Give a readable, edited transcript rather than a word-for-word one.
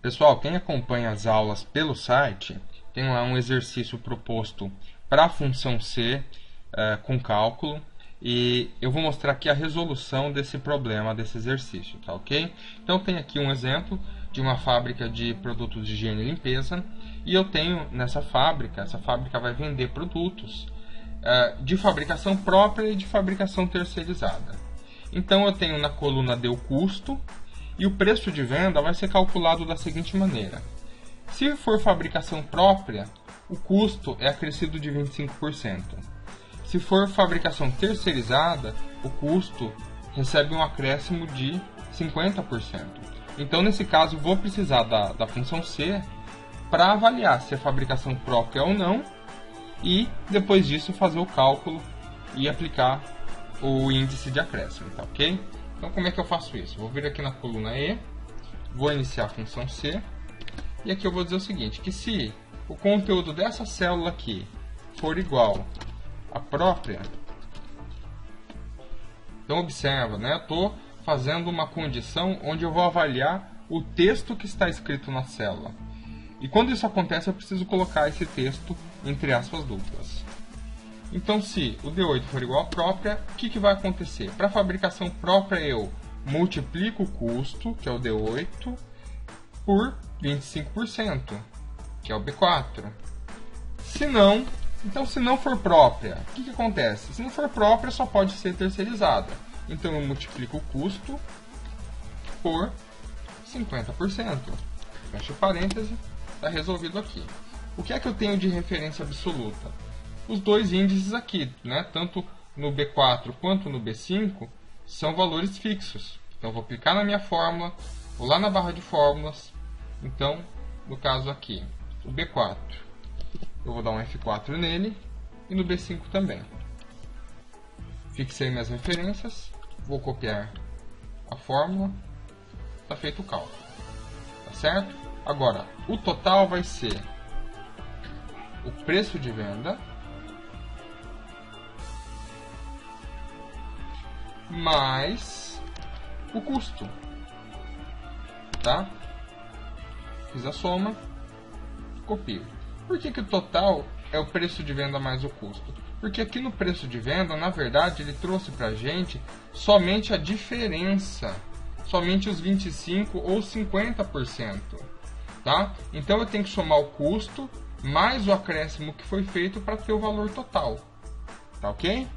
Pessoal, quem acompanha as aulas pelo site, tem lá um exercício proposto para a função C com cálculo, e eu vou mostrar aqui a resolução desse problema, desse exercício, tá ok? Então tem aqui um exemplo de uma fábrica de produtos de higiene e limpeza, e eu tenho nessa fábrica, essa fábrica vai vender produtos de fabricação própria e de fabricação terceirizada. Então eu tenho na coluna D o custo, e o preço de venda vai ser calculado da seguinte maneira. Se for fabricação própria, o custo é acrescido de 25%. Se for fabricação terceirizada, o custo recebe um acréscimo de 50%. Então, nesse caso, vou precisar da função C para avaliar se é fabricação própria ou não, e depois disso fazer o cálculo e aplicar o índice de acréscimo, tá ok? Então, como é que eu faço isso? Vou vir aqui na coluna E, vou iniciar a função C, e aqui eu vou dizer o seguinte, que se o conteúdo dessa célula aqui for igual à própria, então observa, né? Eu estou fazendo uma condição onde eu vou avaliar o texto que está escrito na célula. E quando isso acontece, eu preciso colocar esse texto entre aspas duplas. Então, se o D8 for igual à própria, o que vai acontecer? Para a fabricação própria, eu multiplico o custo, que é o D8, por 25%, que é o B4. Se não, então se não for própria, o que acontece? Se não for própria, só pode ser terceirizada. Então eu multiplico o custo por 50%. Fecha o parêntese, está resolvido aqui. O que é que eu tenho de referência absoluta? Os dois índices aqui, né? Tanto no B4 quanto no B5, são valores fixos. Então, vou clicar na minha fórmula, vou lá na barra de fórmulas. Então, no caso aqui, o B4, eu vou dar um F4 nele, e no B5 também. Fixei minhas referências, vou copiar a fórmula, está feito o cálculo. Tá certo? Agora, o total vai ser o preço de venda mais o custo, tá? Fiz a soma, copio. Por que o total é o preço de venda mais o custo? Porque aqui no preço de venda, na verdade, ele trouxe para a gente somente a diferença, somente os 25% ou 50%, tá? Então eu tenho que somar o custo mais o acréscimo que foi feito para ter o valor total, tá ok?